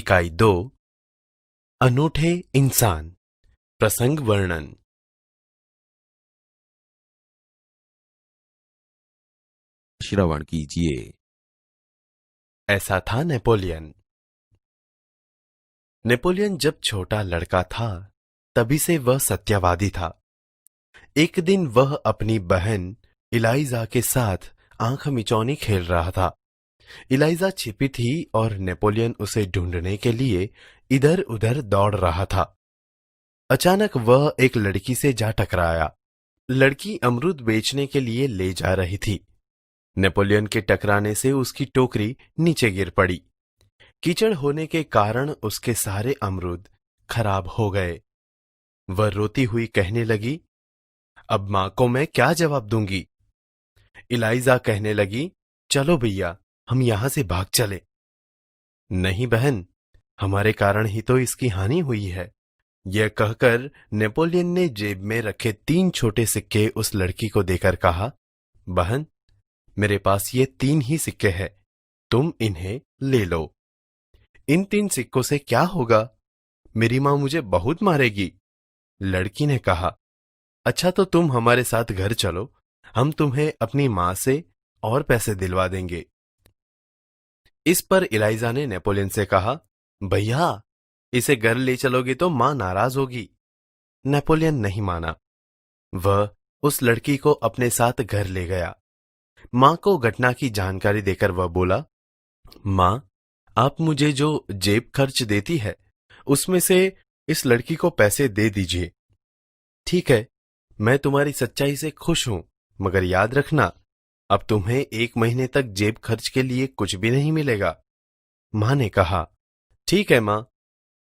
इकाई 2 अनूठे इंसान प्रसंग वर्णन। श्रवण कीजिए। ऐसा था नेपोलियन। नेपोलियन जब छोटा लड़का था तभी से वह सत्यवादी था। एक दिन वह अपनी बहन इलाइजा के साथ आंख मिचौनी खेल रहा था। इलाइजा छिपी थी और नेपोलियन उसे ढूंढने के लिए इधर उधर दौड़ रहा था। अचानक वह एक लड़की से जा टकराया। लड़की अमरूद बेचने के लिए ले जा रही थी। नेपोलियन के टकराने से उसकी टोकरी नीचे गिर पड़ी। कीचड़ होने के कारण उसके सारे अमरूद खराब हो गए। वह रोती हुई कहने लगी, अब मां को मैं क्या जवाब दूंगी। इलाइजा कहने लगी, चलो भैया हम यहां से भाग चले। नहीं बहन, हमारे कारण ही तो इसकी हानि हुई है। यह कहकर नेपोलियन ने जेब में रखे 3 छोटे सिक्के उस लड़की को देकर कहा, बहन मेरे पास ये 3 ही सिक्के हैं, तुम इन्हें ले लो। इन 3 सिक्कों से क्या होगा? मेरी मां मुझे बहुत मारेगी। लड़की ने कहा, अच्छा तो तुम हमारे साथ घर चलो, हम तुम्हें अपनी मां से और पैसे दिलवा देंगे। इस पर इलाइजा ने नेपोलियन से कहा, भैया इसे घर ले चलोगे तो मां नाराज होगी। नेपोलियन नहीं माना। वह उस लड़की को अपने साथ घर ले गया। मां को घटना की जानकारी देकर वह बोला, मां आप मुझे जो जेब खर्च देती है उसमें से इस लड़की को पैसे दे दीजिए। ठीक है, मैं तुम्हारी सच्चाई से खुश हूं, मगर याद रखना अब तुम्हें 1 महीने तक जेब खर्च के लिए कुछ भी नहीं मिलेगा। मां ने कहा, ठीक है मां।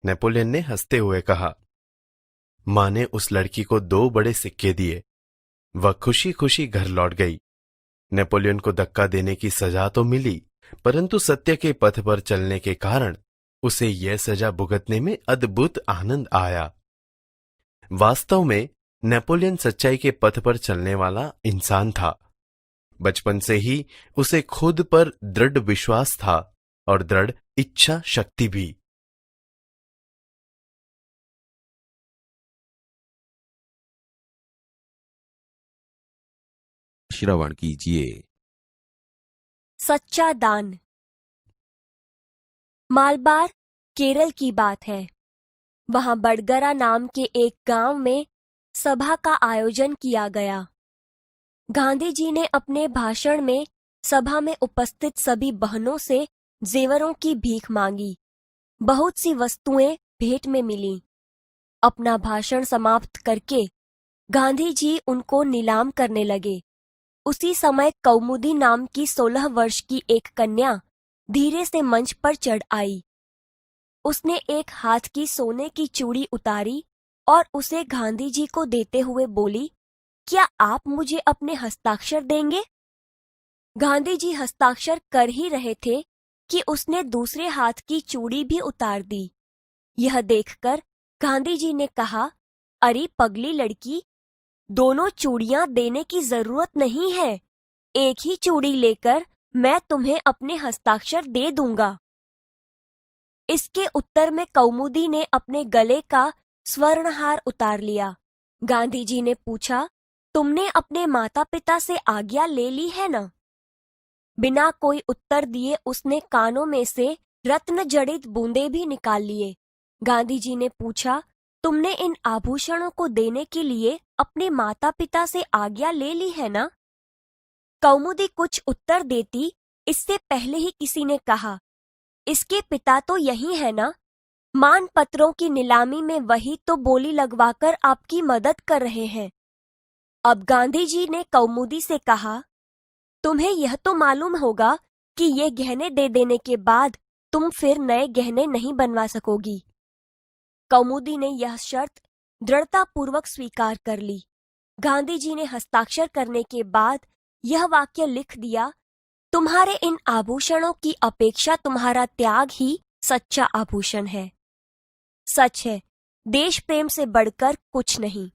नेपोलियन ने हंसते हुए कहा। मां ने उस लड़की को 2 बड़े सिक्के दिए। वह खुशी खुशी घर लौट गई। नेपोलियन को धक्का देने की सजा तो मिली, परंतु सत्य के पथ पर चलने के कारण उसे यह सजा भुगतने में अद्भुत आनंद आया। वास्तव में नेपोलियन सच्चाई के पथ पर चलने वाला इंसान था। बचपन से ही उसे खुद पर दृढ़ विश्वास था और दृढ़ इच्छा शक्ति भी। श्रवण कीजिए। सच्चा दान। मालबार केरल की बात है। वहां बड़गरा नाम के एक गांव में सभा का आयोजन किया गया। गांधी जी ने अपने भाषण में सभा में उपस्थित सभी बहनों से जेवरों की भीख मांगी। बहुत सी वस्तुएं भेंट में मिलीं। अपना भाषण समाप्त करके गांधी जी उनको नीलाम करने लगे। उसी समय कौमुदी नाम की 16 वर्ष की एक कन्या धीरे से मंच पर चढ़ आई। उसने एक हाथ की सोने की चूड़ी उतारी और उसे गांधी जी को देते हुए बोली, क्या आप मुझे अपने हस्ताक्षर देंगे? गांधी जी हस्ताक्षर कर ही रहे थे कि उसने दूसरे हाथ की चूड़ी भी उतार दी। यह देखकर गांधी जी ने कहा, अरे पगली लड़की, दोनों चूड़ियां देने की जरूरत नहीं है। एक ही चूड़ी लेकर मैं तुम्हें अपने हस्ताक्षर दे दूंगा। इसके उत्तर में कौमुदी ने अपने गले का स्वर्णहार उतार लिया। गांधी जी ने पूछा, तुमने अपने माता पिता से आज्ञा ले ली है ना? बिना कोई उत्तर दिए उसने कानों में से रत्न जड़ित बूंदे भी निकाल लिए। गांधी जी ने पूछा, तुमने इन आभूषणों को देने के लिए अपने माता पिता से आज्ञा ले ली है ना? कौमुदी कुछ उत्तर देती इससे पहले ही किसी ने कहा, इसके पिता तो यही है ना? मान पत्रों की नीलामी में वही तो बोली लगवाकर आपकी मदद कर रहे हैं। अब गांधी जी ने कौमुदी से कहा, तुम्हें यह तो मालूम होगा कि ये गहने दे देने के बाद तुम फिर नए गहने नहीं बनवा सकोगी। कौमुदी ने यह शर्त दृढ़तापूर्वक स्वीकार कर ली। गांधी जी ने हस्ताक्षर करने के बाद यह वाक्य लिख दिया, तुम्हारे इन आभूषणों की अपेक्षा तुम्हारा त्याग ही सच्चा आभूषण है। सच है, देश प्रेम से बढ़कर कुछ नहीं।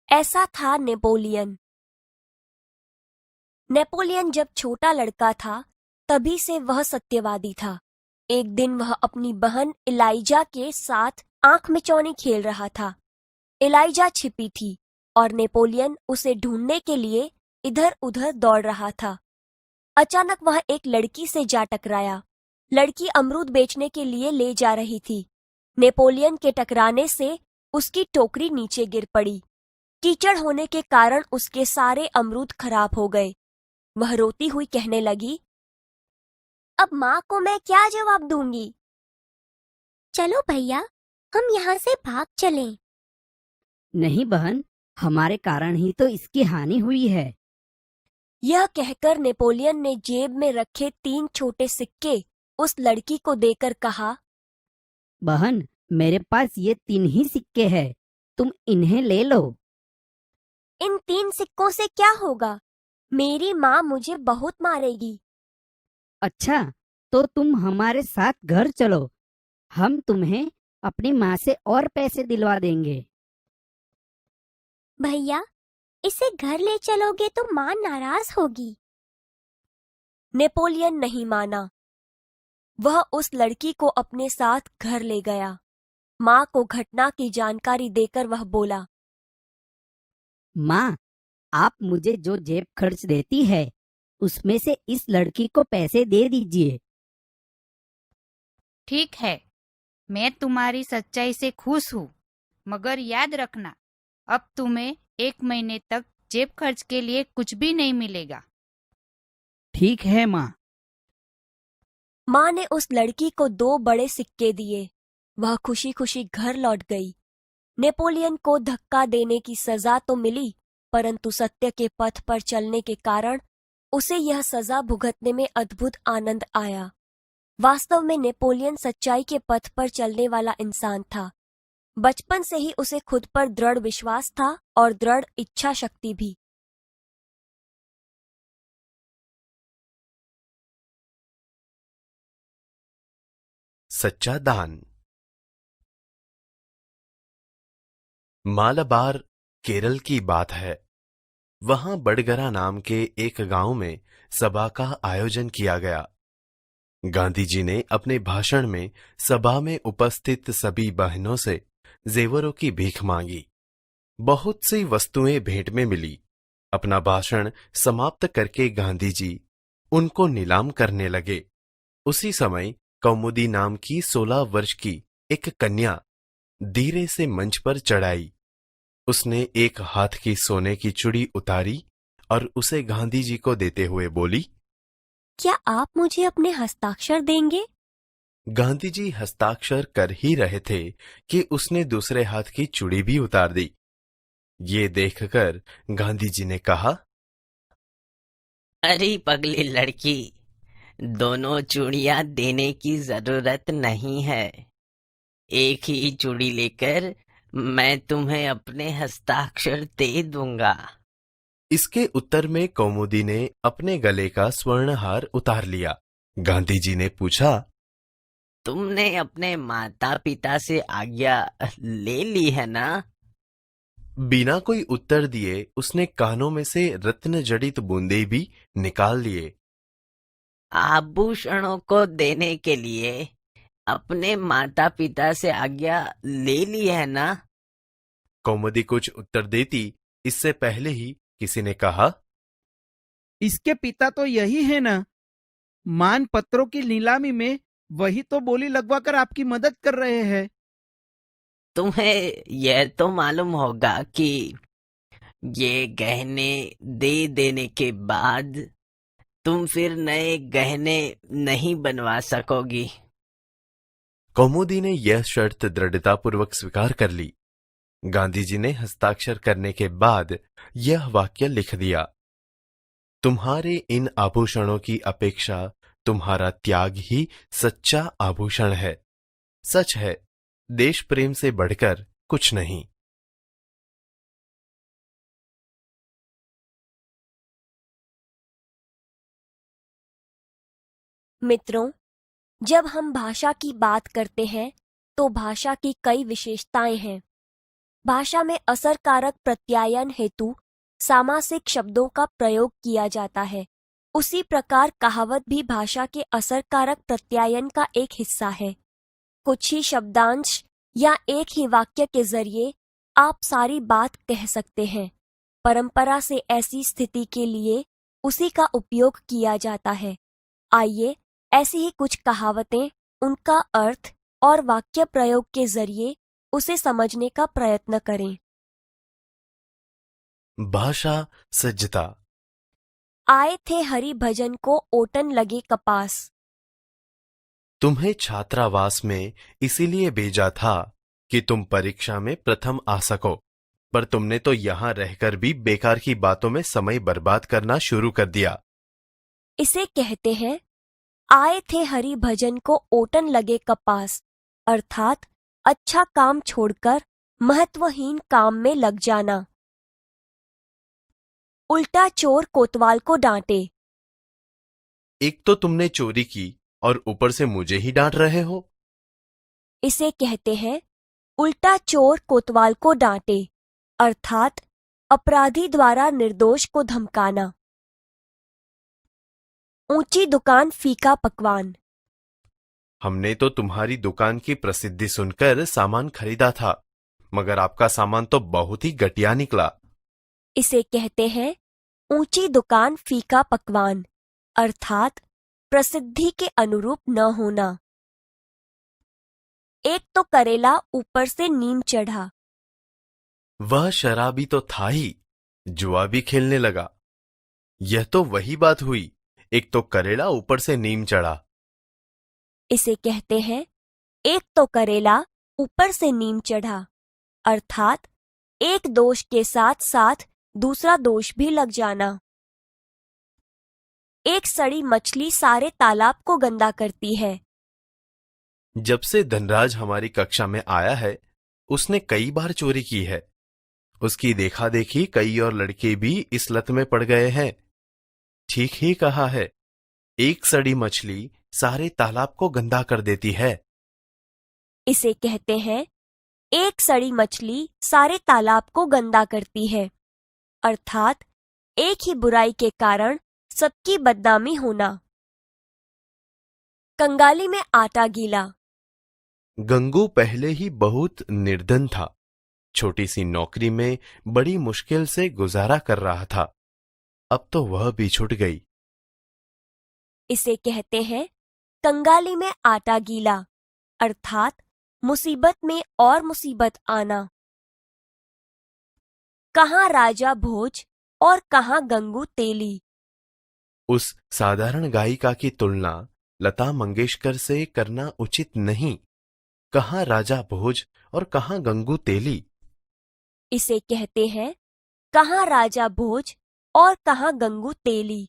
ऐसा था नेपोलियन। नेपोलियन जब छोटा लड़का था तभी से वह सत्यवादी था। एक दिन वह अपनी बहन इलाइजा के साथ आंख मिचौनी खेल रहा था। इलाइजा छिपी थी और नेपोलियन उसे ढूंढने के लिए इधर उधर दौड़ रहा था। अचानक वह एक लड़की से जा टकराया। लड़की अमरूद बेचने के लिए ले जा रही थी। नेपोलियन के टकराने से उसकी टोकरी नीचे गिर पड़ी। कीचड़ होने के कारण उसके सारे अमरूद खराब हो गए। वह रोती हुई कहने लगी, अब माँ को मैं क्या जवाब दूंगी? चलो भैया, हम यहाँ से भाग चलें। नहीं बहन, हमारे कारण ही तो इसकी हानि हुई है। यह कहकर नेपोलियन ने जेब में रखे 3 छोटे सिक्के उस लड़की को देकर कहा, बहन, मेरे पास ये 3 ही सिक्के हैं, तुम इन्हें ले लो। इन 3 सिक्कों से क्या होगा? मेरी माँ मुझे बहुत मारेगी। अच्छा, तो तुम हमारे साथ घर चलो, हम तुम्हें अपनी माँ से और पैसे दिलवा देंगे। भैया, इसे घर ले चलोगे तो माँ नाराज होगी। नेपोलियन नहीं माना। वह उस लड़की को अपने साथ घर ले गया। माँ को घटना की जानकारी देकर वह बोला, माँ, आप मुझे जो जेब खर्च देती है उसमें से इस लड़की को पैसे दे दीजिए। ठीक है, मैं तुम्हारी सच्चाई से खुश हूँ, मगर याद रखना, अब तुम्हें 1 महीने तक जेब खर्च के लिए कुछ भी नहीं मिलेगा। ठीक है माँ। माँ ने उस लड़की को 2 बड़े सिक्के दिए। वह खुशी खुशी घर लौट गई। नेपोलियन को धक्का देने की सजा तो मिली, परंतु सत्य के पथ पर चलने के कारण उसे यह सजा भुगतने में अद्भुत आनंद आया। वास्तव में नेपोलियन सच्चाई के पथ पर चलने वाला इंसान था। बचपन से ही उसे खुद पर दृढ़ विश्वास था और दृढ़ इच्छा शक्ति भी। सच्चा दान। मालाबार, केरल की बात है। वहां बड़गरा नाम के एक गांव में सभा का आयोजन किया गया। गांधी जी ने अपने भाषण में सभा में उपस्थित सभी बहनों से जेवरों की भीख मांगी। बहुत सी वस्तुएं भेंट में मिली। अपना भाषण समाप्त करके गांधी जी उनको नीलाम करने लगे। उसी समय कौमुदी नाम की 16 वर्ष की एक कन्या धीरे से मंच पर चढ़ाई। उसने एक हाथ की सोने की चूड़ी उतारी और उसे गांधी जी को देते हुए बोली, क्या आप मुझे अपने हस्ताक्षर देंगे? गांधी जी हस्ताक्षर कर ही रहे थे कि उसने दूसरे हाथ की चूड़ी भी उतार दी। ये देखकर गांधी जी ने कहा, अरे पगली लड़की, दोनों चूड़ियां देने की जरूरत नहीं है। एक ही चूड़ी लेकर मैं तुम्हें अपने हस्ताक्षर दे दूंगा। इसके उत्तर में कौमुदी ने अपने गले का स्वर्णहार उतार लिया। गांधी जी ने पूछा, तुमने अपने माता पिता से आज्ञा ले ली है ना? बिना कोई उत्तर दिए उसने कानों में से रत्न जड़ित बूंदे भी निकाल लिए। आभूषणों को देने के लिए अपने माता पिता से आज्ञा ले ली है ना? कौमुदी कुछ उत्तर देती इससे पहले ही किसी ने कहा, इसके पिता तो यही है ना? मान पत्रों की नीलामी में वही तो बोली लगवाकर आपकी मदद कर रहे हैं। तुम्हें यह तो मालूम होगा कि ये गहने दे देने के बाद तुम फिर नए गहने नहीं बनवा सकोगी। कौमुदी ने यह शर्त दृढ़तापूर्वक स्वीकार कर ली। गांधी जी ने हस्ताक्षर करने के बाद यह वाक्य लिख दिया, तुम्हारे इन आभूषणों की अपेक्षा तुम्हारा त्याग ही सच्चा आभूषण है। सच है, देश प्रेम से बढ़कर कुछ नहीं। मित्रों, जब हम भाषा की बात करते हैं तो भाषा की कई विशेषताएं हैं। भाषा में असरकारक प्रत्यायन हेतु सामासिक शब्दों का प्रयोग किया जाता है, उसी प्रकार कहावत भी भाषा के असरकारक प्रत्यायन का एक हिस्सा है। कुछ ही शब्दांश या एक ही वाक्य के जरिए आप सारी बात कह सकते हैं। परंपरा से ऐसी स्थिति के लिए उसी का उपयोग किया जाता है। आइए ऐसी ही कुछ कहावतें, उनका अर्थ और वाक्य प्रयोग के जरिए उसे समझने का प्रयत्न करें। भाषा सज्जता। आए थे हरि भजन को ओटन लगे कपास। तुम्हें छात्रावास में इसीलिए भेजा था कि तुम परीक्षा में प्रथम आ सको, पर तुमने तो यहां रहकर भी बेकार की बातों में समय बर्बाद करना शुरू कर दिया। इसे कहते हैं आए थे हरि भजन को ओटन लगे कपास, अर्थात अच्छा काम छोड़कर महत्वहीन काम में लग जाना। उल्टा चोर कोतवाल को डांटे। एक तो तुमने चोरी की और ऊपर से मुझे ही डांट रहे हो। इसे कहते हैं उल्टा चोर कोतवाल को डांटे, अर्थात अपराधी द्वारा निर्दोष को धमकाना। ऊंची दुकान फीका पकवान। हमने तो तुम्हारी दुकान की प्रसिद्धि सुनकर सामान खरीदा था, मगर आपका सामान तो बहुत ही घटिया निकला। इसे कहते हैं ऊंची दुकान फीका पकवान, अर्थात प्रसिद्धि के अनुरूप न होना। एक तो करेला ऊपर से नीम चढ़ा। वह शराबी तो था ही, जुआ भी खेलने लगा। यह तो वही बात हुई, एक तो करेला ऊपर से नीम चढ़ा। इसे कहते हैं एक तो करेला ऊपर से नीम चढ़ा, अर्थात एक दोष के साथ साथ दूसरा दोष भी लग जाना। एक सड़ी मछली सारे तालाब को गंदा करती है। जब से धनराज हमारी कक्षा में आया है, उसने कई बार चोरी की है। उसकी देखा देखी कई और लड़के भी इस लत में पड़ गए हैं। ठीक ही कहा है, एक सड़ी मछली सारे तालाब को गंदा कर देती है। इसे कहते हैं एक सड़ी मछली सारे तालाब को गंदा करती है, अर्थात एक ही बुराई के कारण सबकी बदनामी होना। कंगाली में आटा गीला। गंगू पहले ही बहुत निर्धन था। छोटी सी नौकरी में बड़ी मुश्किल से गुजारा कर रहा था। अब तो वह भी छूट गई। इसे कहते हैं कंगाली में आटा गीला, अर्थात मुसीबत में और मुसीबत आना। कहाँ राजा भोज और कहाँ गंगू तेली। उस साधारण गायिका की तुलना लता मंगेशकर से करना उचित नहीं। कहाँ राजा भोज और कहाँ गंगू तेली। इसे कहते हैं कहाँ राजा भोज और कहाँ गंगू तेली,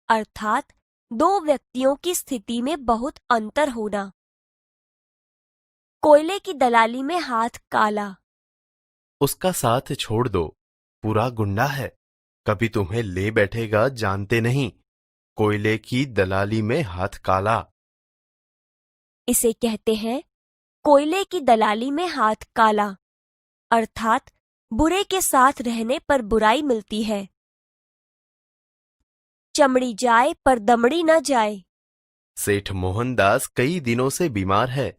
अर्थात दो व्यक्तियों की स्थिति में बहुत अंतर होना। कोयले की दलाली में हाथ काला। उसका साथ छोड़ दो, पूरा गुंडा है, कभी तुम्हें ले बैठेगा जानते नहीं। कोयले की दलाली में हाथ काला। इसे कहते हैं कोयले की दलाली में हाथ काला, अर्थात बुरे के साथ रहने पर बुराई मिलती है। चमड़ी जाए पर दमड़ी न जाए। सेठ मोहनदास कई दिनों से बीमार है,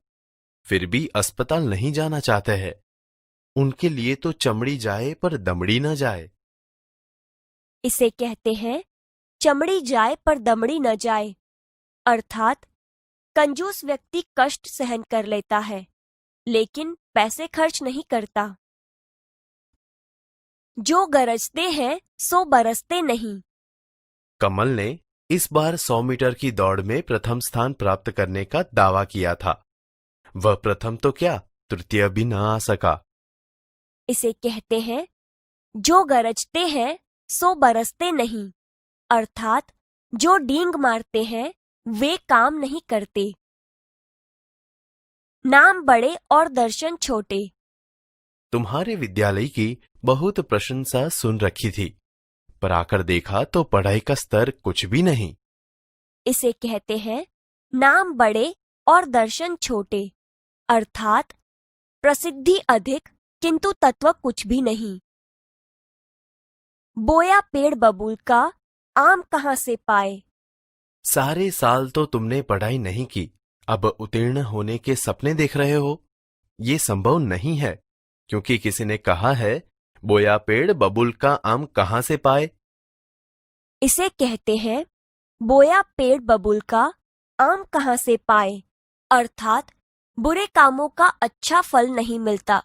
फिर भी अस्पताल नहीं जाना चाहते हैं। उनके लिए तो चमड़ी जाए पर दमड़ी न जाए। इसे कहते हैं चमड़ी जाए पर दमड़ी न जाए, अर्थात कंजूस व्यक्ति कष्ट सहन कर लेता है, लेकिन पैसे खर्च नहीं करता। जो गरजते हैं सो बरसते नहीं। कमल ने इस बार 100 मीटर की दौड़ में प्रथम स्थान प्राप्त करने का दावा किया था। वह प्रथम तो क्या, तृतीय भी न आ सका। इसे कहते हैं जो गरजते हैं सो बरसते नहीं, अर्थात जो डींग मारते हैं वे काम नहीं करते। नाम बड़े और दर्शन छोटे। तुम्हारे विद्यालय की बहुत प्रशंसा सुन रखी थी, पर आकर देखा तो पढ़ाई का स्तर कुछ भी नहीं। इसे कहते हैं नाम बड़े और दर्शन छोटे, अर्थात प्रसिद्धि अधिक किंतु तत्व कुछ भी नहीं। बोया पेड़ बबूल का आम कहाँ से पाए। सारे साल तो तुमने पढ़ाई नहीं की, अब उत्तीर्ण होने के सपने देख रहे हो। ये संभव नहीं है, क्योंकि किसी ने कहा है बोया पेड़ बबूल का आम कहाँ से पाए। इसे कहते हैं बोया पेड़ बबूल का आम कहाँ से पाए, अर्थात बुरे कामों का अच्छा फल नहीं मिलता।